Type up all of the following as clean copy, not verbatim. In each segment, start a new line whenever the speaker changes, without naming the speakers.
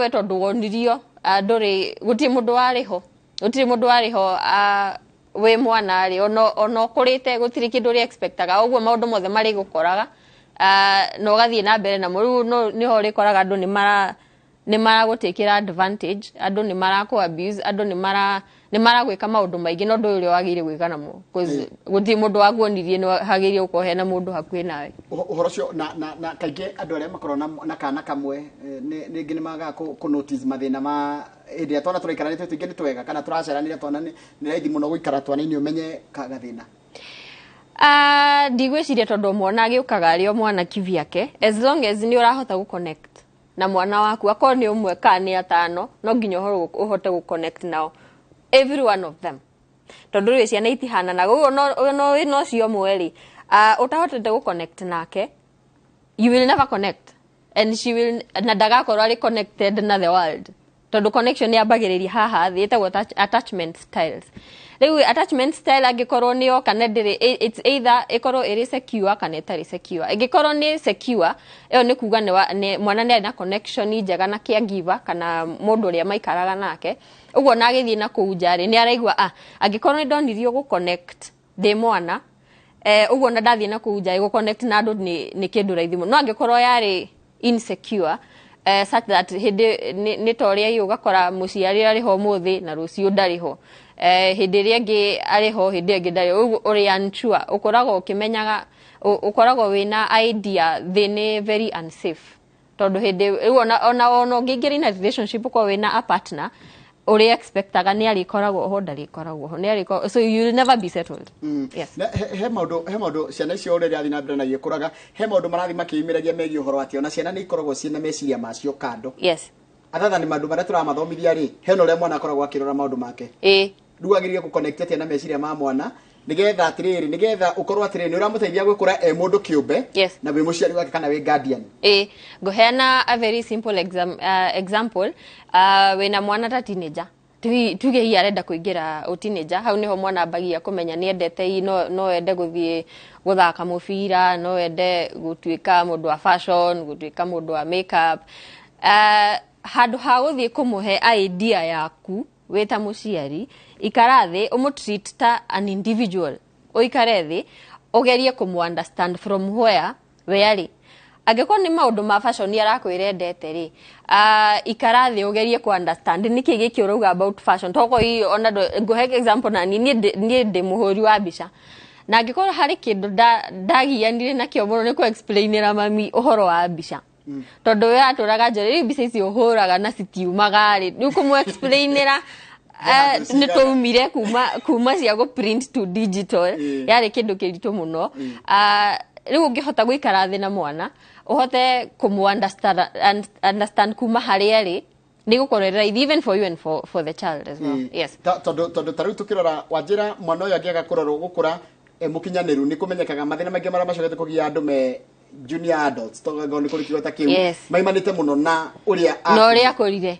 weto ndwonirio nduri guti mundu wariho we mwana ari ono kurite gutiri kindu ri expectaga uguo maundu mothe mari gukoraga no gathie na mbere na muri ni ho ri koraga andu ni mara gutekira advantage andu ni mara ku abuse andu ni mara gwika maundu maingi no ndu uri wagire gwika namo cause guti mundu waguonirie no hagire ukohe na mundu hakuhi nawe
uhoro cio na kainge andu aria makorona na kana kamwe ni ngi ni maga ku notice mathina ma indi atona turaikarane twingi ni twega kana turaceranire twana ni raithi muno guikara twana ni umenye kagathina
ndigwiciria tondu mwana agiukaga ari o mwana kivyake as long as ni urahota gu connect na mwana waku akoro ni umwe ka ni atano no nginya uhote gu connect nao every one of them tondu ri ciana itihana na guo no cio mweri utahotete gu connect nake you will never connect and she will na dagakorwo ari connected na the world tondu connection yambagiriria haha thietagwo attachment styles riu attachment style angikorwo ni o kana ndiri it's either ikorwo iri secure kana itari secure angikorwo ni secure iyo ni kuga ni mwana ni na connection njega na caregiver kana mundu ria maikaraga nake uguo na agithie na kuunjari ni araigwa angikorwo ni ndonirio gu connect de mwana uguo na ndathie na kuunjari gu connect na andu ni kindu raithi muno no angikorwo yari insecure such that hindi ni toria yu gakora muciari ari ho muthi na rucio ndari ho hindi ria ngi ari ho hindi ngi ndari uri unsure ukorago ukimenyaga ukorago wina idea thini very unsafe tondu hindi ona ngingiri na relationship ko wina a partner uri expectaga ni ari koragwo ho ndari koragwo ho ni ari so you will never be settled. Yes
he maundu ciana icio uri athi na mbere na gikuraga he maundu marathi makiimiragia megi uhoro ati ona ciana ni ikoragwo ciina meciria macio kando.
Yes
athatha ni maundu maria turamathomithia ri he no ria mwana akoragwo akirora maundu make nduagiririe ku connect na meciria ma mwana nigetha atiriri nigetha ukorwo atiriri ni uramuteithia gwikura mundu kiumbe na wi muciari wake kana wi guardian
gohena a very simple example wina mwana ta teenager tuge hi arenda kuingira o teenager hau niho mwana ambagia kumenya ni endete no ende guthie guthaka mubira no ende gutuika mundu wa fashion gutuika mundu wa makeup handu ha guthie kumuhe idea yaku weta muciari ikarathi umutreat ta an individual oikarethi ogerie kumu understand from where ageko ni maundu ma fashion yarakwirendete ri ikarathi ogerie ku understand niki giki uruga about fashion toko hi ona nguhe example na ni ndi muhuri wa bica na agikora hari kindu ndagianire na kio muno ni ku explainira mami uhoro wa bica tondu we aturaga njeri bica ici uhuraga na citiumaga ri ni kumu explainira ni tuumire kuma cia go print to digital yari kindu kiritu muno riu ngihota guikara thi na mwana uhote kumu understand kuma hari ari ni gukorera even for you and for the child as well. Yes
tondu tariu tukirora wanjira mwana uyu angiaga kurorwo gukura mukinyaniru ni kumenyekaga mathina maingi mara macogete kugia andu me junior adults toga ni kurikirwo ta kiu maimanite muno na uria akurire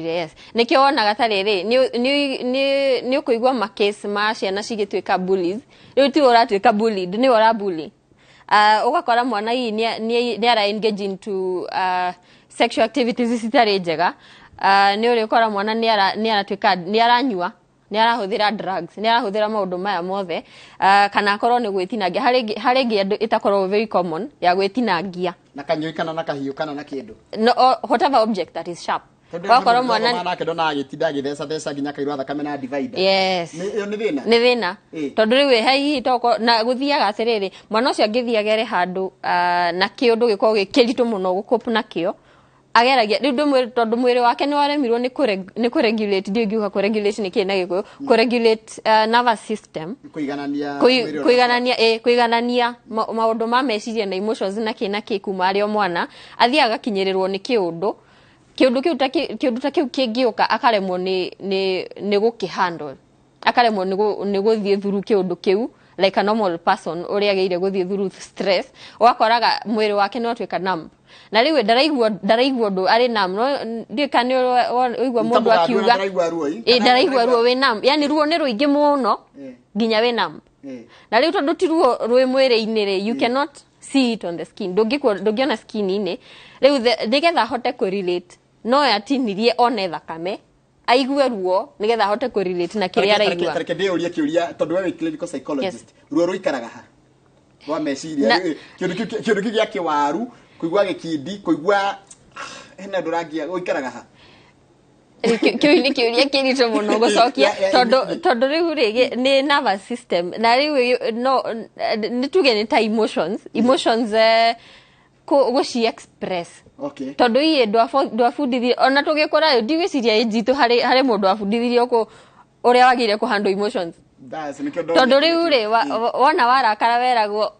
yes nikio wonaga tariri ni ukuigwa ma case ma ciana cigituika bullies riu ti uratuika bullied ni ura bully ugakora mwana hii ni ara engage into sexual activities citari njega ni uri ukora mwana ni aratuika ni aranyua ni arahuthira drugs ni arahuthira maundu maya mothe kana akorwo ni gwitinangia hari ngi itakorwo very common ya gwitinangia na kanyui kana na kahiu kana na kindu
no whatever object that is sharp wakorwo mwana
na kidona agitinda githesa nginya kairwa thakame na divider
yes ni thina tondu riu hihi toko na guthiaga atiriri mwana ucio angithiaga ri handu na kiundu giko gikiritu muno gukopu na kio ageragia riu tondu mwiri wake ni waremirwo ni ku regulate ndio ngiuga ku regulation ni kina giko ku regulate nervous system kuiganania maundu ma meciria na emotions na kina kikuma ari o mwana athiaga kinyirirwo ni kiundu kiu kingiuka akaremwo ni gukihandle akaremwo ni guthie through kiundu kiu like a normal person uri ageire guthie through stress wakoraga mwiri wake no twika numb na riu ndaraigwa ndu ari numb no ndikani uigwa mundu akiuga ndaraigwa ruo we numb yani ruo ni ruingi muno nginya we numb na riu tondu ti ruo rwi mwiri-ini ri you cannot see it on the skin ndungiona skin ini riu nigetha hote ku relate no yatinirie one thakame aigue ruo nigetha ahote ku relate na kiria araigua
tareke ndeurie kiuria tondu we clinical psychologist ruo ruikaraga ha wa meciria kiundu kia kiwaru kuigua gikindi kuigua hena ndurangia guikaraga ha
kiuria kirito muno gucokia tondu riu rigi ni nervous system na riu no nituge ni ta emotions guci express
okay
tondu iye ndwafundithio ona tugikora ndigiciria jitu hari mundu afundithirio ku uria wagire ku handle emotions tondu riu ri wona warakara weragwo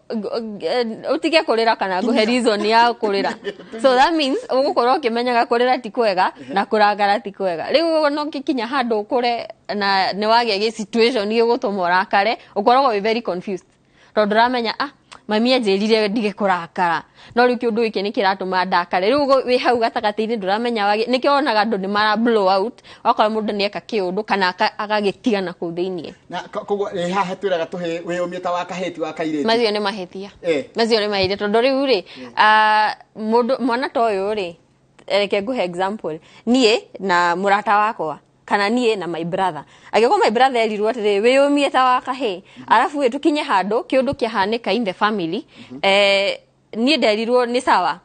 utige kurira kana guhe reason ya kurira so that means ugukorwo ukimenyaga kurira ti kwega na kurakara ti kwega riu no kikinya handu kure na ni wage gi situation igutuma urakare ukoragwo we very confused tondu ramenya mami anjirire ndige kurakara no riu kiundu iki ni kiratuma ndakare riu wi hau gatagati-ini nduramenya wage nikio onaga andu ni mara blow out wakora mundu ni eka kiundu kana agagitigana ku thiini
na koguo haha twiraga tuhe we umita wa kaheti wa kaireti
mazio ni mahetia mazio ni mahetia tondu riu ri mundu mwana toyo ri reke nguhe example nie na murata wakwa kana nie na my brother agiko my brother erirwo atiri we umie ta wakahe arafu we tukinye handu kiundu kiahanika in the family nie nderirwo ni sawa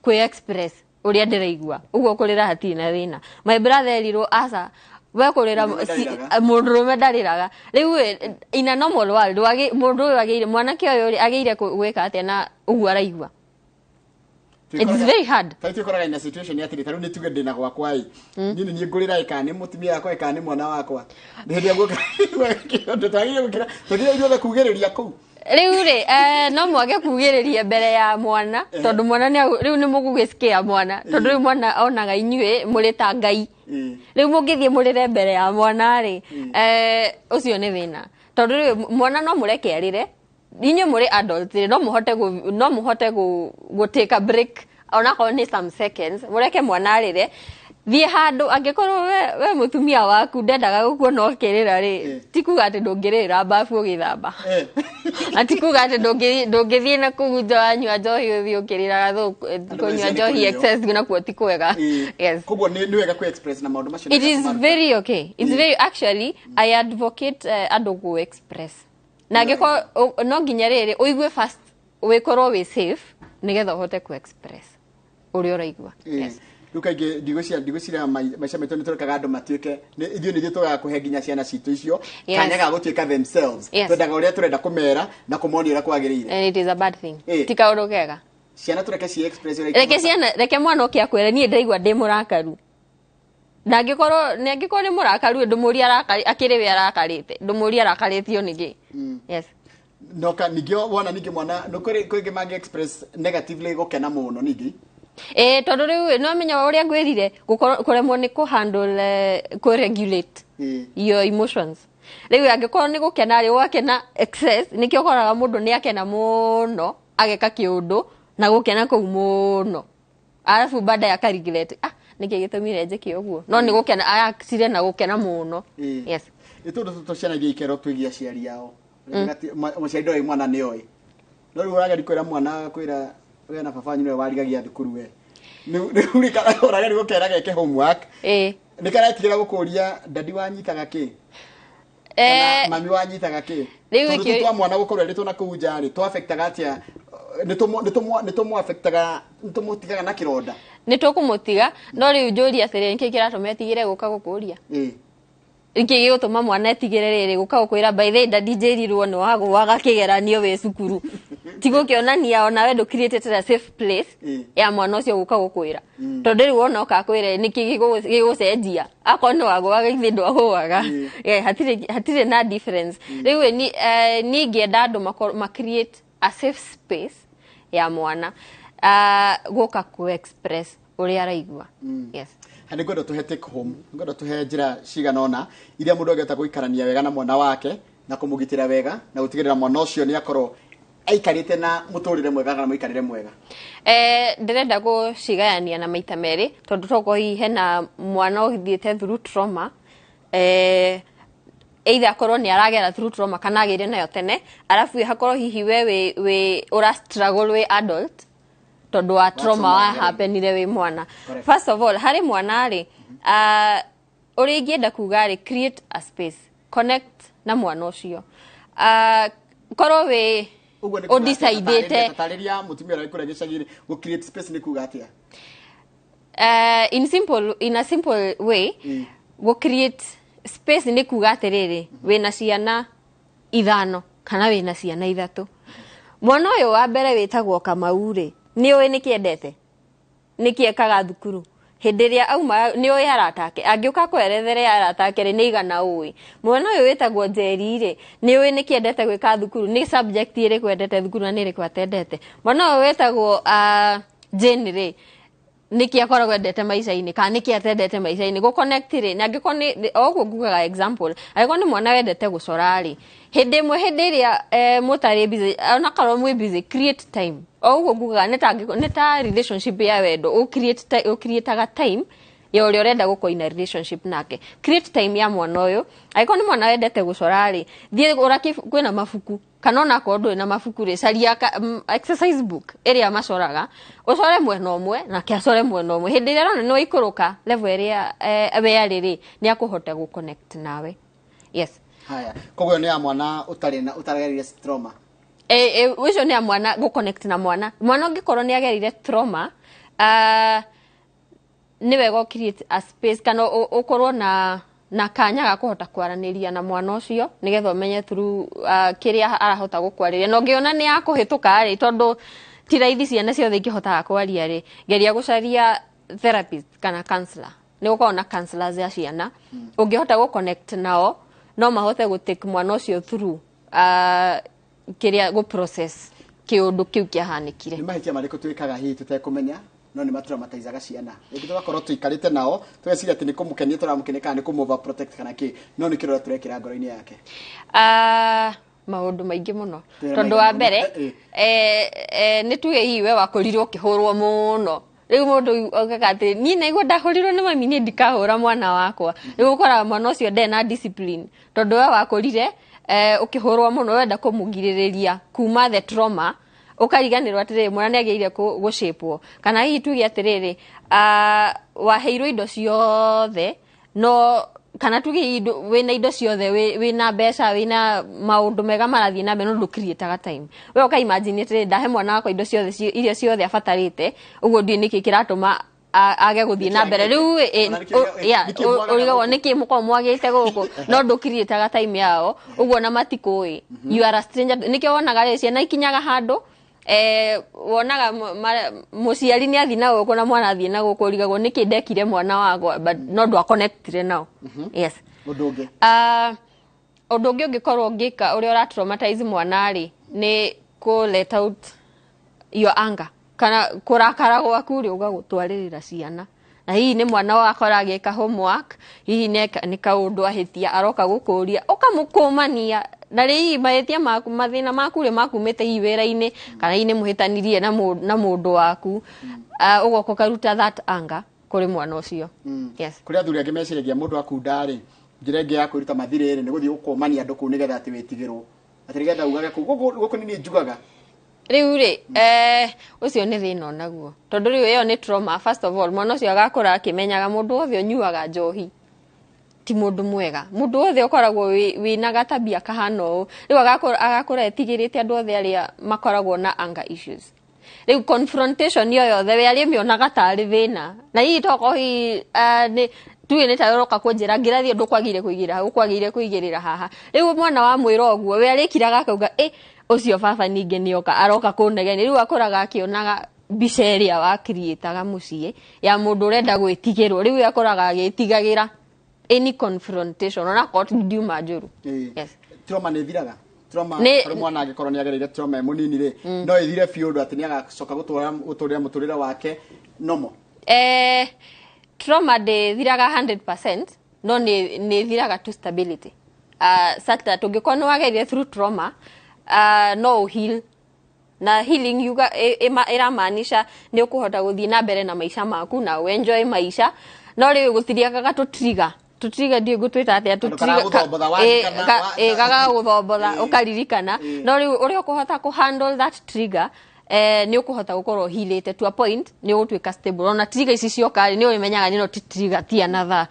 kwi express uria ndiraigua uguo kurira hati na thina my brother erirwo asa we kurira mundurume ndariraga riu in a normal world mundu agire mwanake uyu agire gwika atia na uguo araigua it's very hard
taiti koraga in a situation ya tiri ni tuge ndina gwakwa nini ni ngurira ikani mutumia yakwa ikani mwana wakwa ndi guka kiundu tagire gukira tugire ithuothe kugiriria kuu
riu ri no mwage kugiriria mbere ya mwana tondu mwana ni riu ni mugugisikia mwana tondu riu mwana onaga inyue muri ta ngai riu mungithie murire mbere ya mwana ri ucio ni thina tondu riu mwana no mureke arire ninyi muri adults no muhote go take a break ona ko ni some seconds mureke mwana arire thie handu angikorwo we mutumia waku ndendaga gukuona ukirira ri tikuga ati ndungirira bafu ugithamba atikuga ati ndungithie na kuguja anywa njohi uthi ukirira kunywa njohi excess gina kuo tikwega yes
koguo ni wega ku express na maundu macio
it is very okay it's very actually I advocate andu go express na ngiko no nginya riri uigue first wikorwo we safe nigetha uhote ku express uri uraigua yes
rukaige ndigociria maica metu niturekaga andu matuike ithuĩ nĩ ithuĩ tũgaga kũhe nginya ciana citũ icio kanya ga gũtuĩka themselves twendaga ũrĩa tũrenda kũmera na kũmonia ũrĩa kwagĩrĩire
and it is a bad thing ti kaũndũ kega
ciana tũreke ci express
reke mwana ũke akwĩre niĩ ndaigua ndĩ mũrakaru na angĩkorwo nĩ mũrakaru ndũmũria akĩrĩ we arakarĩte ndũmũria arakarĩtio nĩkĩ yes
noka ningĩ wona ningĩ mwana no kũrĩ mangi express negatively gũkena mũno ningĩ
tondu riu no menya uria ngwirire kuremwo ni ku handle ku regulate your emotions riu angikorwo ni gukena ri wakena excess nikio koraga mundu ni akena muno ageka kiundu na gukena ku muno arafu baada ya regret niki gitumire njiki uguo no ni gukena accident na gukena muno yes
itundu tuciana iria ikero twigia ciari yao muciari ndoi mwana ni oi no riu urageri kwira mwana kwira we na baba nyine warigagia thukuru we ni kana urageri gukera geke homework ni kana tigera gukuria dadi wanyitaga ki mami wanyitaga ki riu twa mwana gukorwo ri tuna kuja ri to affectaga atia ni to affectaga nitumutigaga na kironda
ni tukumutiga no riu njuria sere nki kiratuma tigire guka gukuria iki gutuma mwana etigire riri guka gukwira by the dadi njirirwo ni waga kigeranio we cukuru tigo kionania ona we do created a safe place ya mwana ucio guka gukwira tondu riu wona ukakwire niki gigucenjia akona wago wagaithie ndo ahwaga hatire na difference riu ni ngienda andu ma create a safe space ya mwana guka ku express uri araigua yes
hani ngodo tuhe take home ngodo tuhe njira ciganona iria mundu angeta guikarania wega na mwana wake na kumugitira wega na gutigirira mwana ucio ni akorwo aikarite na muturire mwega kana muikarire mwega
ndirenda gucigayania na maita meri tondu toko hihe na mwana uthiete through trauma either akorwo ni aragera through trauma kana agire nayo tene arafu hakorwo hihi we ura struggle we adult tondu wa trauma wa happenire wi mwana. First of all, hari mwana ri uri ingienda kuga ri create a space, connect na mwana ucio. Korwo wi udecidete
tatariria mutumia rai kura gicagiri go create space ni kuga atia.
In a simple way, go create space ni kuga atiriri wina ciana ithano kana wina ciana ithatu. Mwana uyu wa mbere witagwo Kamau ri ni uwi nikiendete nikiekaga thukuru hindiria auma ni uwi aratake angiuka kwerethere aratake ri ni igana uwi. Mwana uyu witagwo Njeri ri ni uwi nikiendete gwika thukuru ni subject iri kwendete thukuru na ni ri kwatendete. Mwana uyu witagwo Jane ri niki akoragwo endete maica-ini kana niki atendete maica-ini go connect ri na ngikoni ogwo ngugaga example agikoni mwana wendete gucora ri hindi iria mutari busy ona karo mwe busy create time ogwo ngugaga neta relationship ya wendo o create time ya uri urenda gukoina relationship nake. Create time ya mwana uyu agikoni mwana wendete gucora ri thie uraki kwina mabuku kana ona kondu na mabuku ri caria exercise book area macoraga ucore mwena umwe na kiacore mwena umwe hindi rero no ikuruka level area we ari ni akuhota gu connect nawe. Yes.
Haya koguo ni ya mwana utaragerire trauma.
Wicio ni ya mwana gu connect na mwana ngikorwo ni agerire trauma ni wega create a space kana ukorwo na kanya ga kuhota kwaraniria na mwana ucio nigetha umenye through kiria arahota gukwariria no ngiona ni akuhituka ri tondu ti raithi ciana ciothe ingihota kwaria ri geria gucaria therapist kana counselor ni ukorwo na counselors ya ciana ungihota gu connect nao no mahote gu take mwana ucio through kiria gu process kiundu kiu kiahanikire.
Ni mahitia mariko twikaga hihi tutekumenya no ni mataizaga ciana ingi tugakorwo tuikarite nao tweciria ati ni kumukenia turamukenia kana ni kumova protect kana ki no ni kirora turekira ngoro-ini yake.
Maundu maingi muno tondu wa mbere ni tuge iwe wakorirwo kihurwo muno riu mundu ogaga ati ni naigua ndahurirwo ni mami ni ndikahura mwana wakwa riu ukora mwana ucio ndena discipline tondu we wakorire ukihurwo muno wenda kumugiririria kuma the trauma ukariganirwa atiriri mwana ni ageire gushipwo kana hihi tuge atiriri waheirwo indo ciothe no kana tuge wina indo ciothe wina mbeca wina maundu mega marathie na mbere no ndu create time we uka imagine atiriri ndahe mwana wakwa indo ciothe iria ciothe abatarite uguo ndi niki kiratuma age guthie na mbere riu urigawo niki muko mwagite guku no ndu create time yao uguo na matikui you are a stranger niki wonaga ri ciana ikinyaga handu wonaga muciari ni athina guku na mwana athie na guku rigagwo niki ndekire mwana wakwa but no ndo connectire now. Yes.
Udungi
ungikorwo ngika uri ora traumatize mwana ri ni ku let out your anger kana kurakara gwaku ri ugagutwaririra ciana na hihi ni mwana wakora agika homework hihi ni kaundu ahitia aroka gukuria ukamukumania na ri mahitia maku mathina maku ri makumite hi wira-ini kana hi ni muhitanirie na mundu waku ugoko karuta that anger kuri mwana ucio. Yes.
Kuri athuri angi meciragia mundu akunda ri njira ingi ya kwiruta mathiriri ni guthii gukumania andu ku nigetha ati witigirwo atirigenda ugage guku ni njugaga
riu ri ucio ni thina naguo tondu riu iyo ni trauma. First of all mwana ucio agakora akimenyaga mundu othe onyuaga njohi ti mundu mwega mundu othe ukoragwo wina gatabia kahano riu agakora etigirite andu othe aria makoragwo na anger issues. Riu confrontation yo yothe we aria mionaga tari thina na hii toko hii ni tuwe ni taroka kunjira ngirathie ndukwagire kuigira ukwagire kuigirira haha riu mwana wa mwira oguo we arikiraga akauga ucio baba ninge nioka aroka kunegeni riu akoraga akionaga mbica iria wa createaga mucie ya mundu urenda gwitigirwo riu akoraga agitigagira any confrontation ona ko ndiuma njuru. Yes.
Trauma ni thiraga trauma ari mwana agikorwo ni agereire trauma munini ri no ithire fiundo ati ni agacoka guturira muturira wake nomo.
Trauma de thiraga 100% no ni thiraga to stability such that ungikona no ageire through trauma no heal na healing yuga iramaanisha ni ukuhota guthie na mbere na maisha maku na enjoy maisha no ri gutiriaga tutriga ndio gutwita atia tutriga gaga guthombola ukaririkana no ri uri ukuhota ku handle that trigger ni ukuhota gukorwo hilite to a point ni gutwika stable ona triga ici cioka ni umenyaga nino triga ti another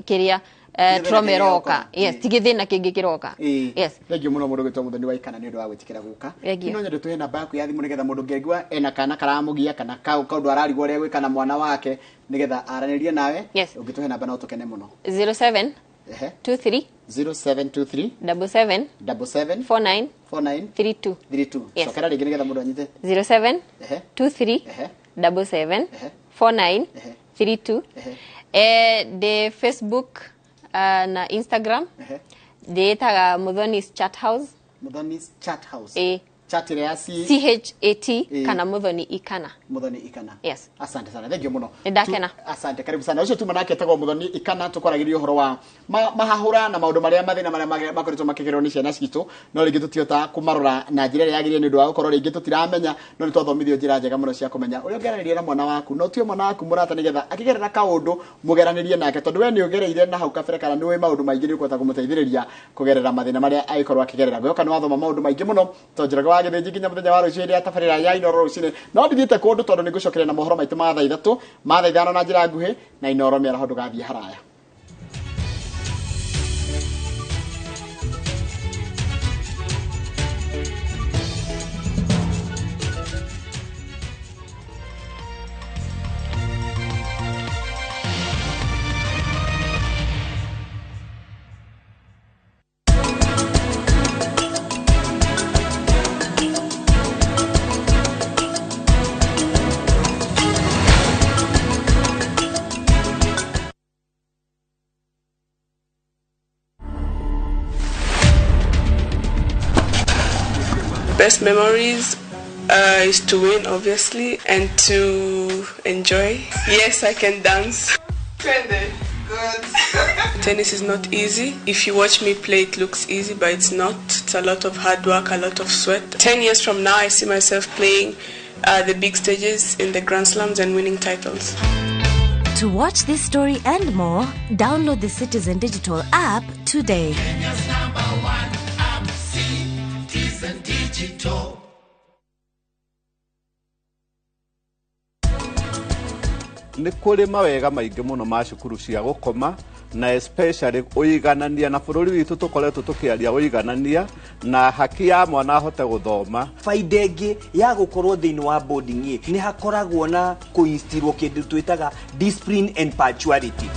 kiria tromeroka yes tigithina kingi kiroka yes
thengio muno mundu gwitwo muthoni wa ikana ni undu wa gwitikira guka kino nyende tuhe namba yaku ya thimu nigetha mundu ngengwa ena kana karamugia kana kaundu ararigwo ria gwikana mwana wake nigetha aranirie nawe ungituhe namba no tukene muno
07 23
0723
77 49 32
sokera ringi nigetha mundu anyite
07 23 77 49 32 the Facebook na Instagram deetaga Muthoni's Chat House chat ile asi CHAT kana Muthoni Ikana yes
asante sana thengio muno
ndakena
asante karibu sana ucio tu manake tago Muthoni Ikana tukoragirio horo wa mahahura na maundu maria mathina maria makoretwo makigero ni ciana citu no ringi tutiota kumarora na njira ria yagirie ni undu wa gukorwo ringi tutiramenya no ni twathomithio njira njega muno cia kumenya uria ngeranirie na mwana waku no tio mwana waku murata nigetha akigerera kaundu mugeranirie nake tondu we ni ugereire na hau kabere kana ni we maundu maingi ni ukwata kumuteithiriria kugerera mathina maria aikorwo akigerera gwe kana wathoma maundu maingi muno tonjiraga githiji kinya muthenya wa rucio ria tabarira ya Inoro rucine no ndigite kundu tondu ni gucokerera na mohoro maitu ma thaa 3 ma thaa 5 na njira nguhi na Inoro mera hondu gathie haraya.
Best memories is to win, obviously, and to enjoy. Yes, I can dance.
Good.
Tennis is not easy. If you watch me play, it looks easy, but it's not. It's a lot of hard work, a lot of sweat. 10 years from now, I see myself playing the big stages in the Grand Slams and winning titles.
To watch this story and more, download the Citizen Digital app today.
Kenya's #1 app, Citizen Digital.
Ni kuri mawega maingi muno ma cukuru cia gukoma na especially uiganania na bururi witu tukoretwo tukiaria uiganania na haki ya mwana ahote guthoma.
Faida ingi ya gukorwo thiini wa boarding ni hakoragwo na kuinstilwo kindu twitaga discipline and punctuality.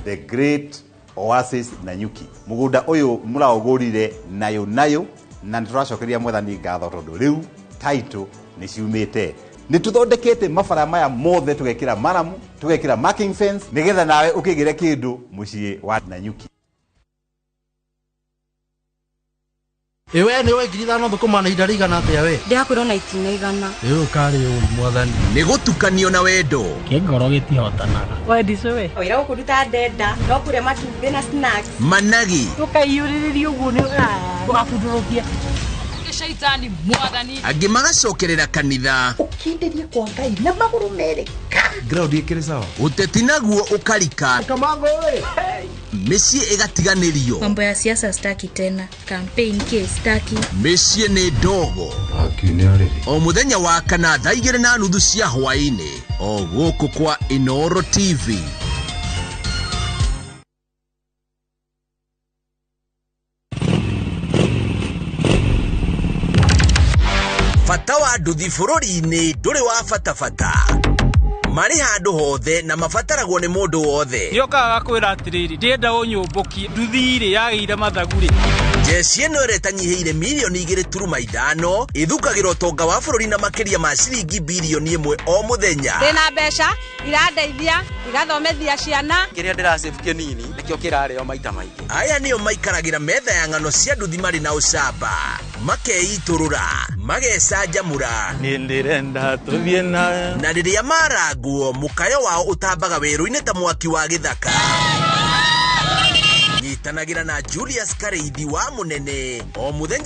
The great Oasis Nanyuki mugunda uyu muraugurire nayo na turacokeria mwathani ngatho tondu riu title ni ciumite ni tuthondekete mabara maya mothe tugekira maramu tugekira marking fence nigetha nawe ukigire kindu mucii wa Nanyuki.
Ewe ni we ngirithano thukuma na ihinda rigana atia we
ndiakwirwo na itinaigana
riu kari uyu mwathani
ni gutukanio na wendo
kingoro gitihotanaga
wendi cwe oira gukuruta ndenda no kuria matumbĩ na snacks
managi
tukaiyuririria uguo ni
tugabundurukia
shaitani mwathani
angi magacokerera kanitha
ukinderie kwa Ngai na maguru mere
ground ikire sawa
uteti naguo ukarika
kamango we
mĩciĩ igatiganĩrio
mambo ya siasa staki tena campaign case staki
mĩciĩ nĩ ndogo o mũthenya wa kana thaa 2:30 cia hwaĩ-inĩ o gũkũ kwa Inoro TV. Bata wa nduthi bũrũri-inĩ ndũrĩ wa bata mari handu hothe na mabataragwo ni mundu wothe
niokaga kwira atiriri ndienda unyumbukie nduthi iri yagiire mathaguri
jesi eno iretanyihiire milioni 2.5 ithukagirwo utonga wa bũrũri na makiria ma ciringi bilioni 1 o muthenya
ndina mbeca irandeithia igathomethia ciana
kiria ndirasave kinini nikio kirareo maita maingi
aya nio maikaragira metha ya ng'ano cia nduthi mari na ucamba makeiturura magecanjamura
ni ndirenda tuthie
na riria maraguo mukayo wao utambaga weru-ini ta mwaki wa githaka nyitanagira na Julius Kareithi wa munene o muthenya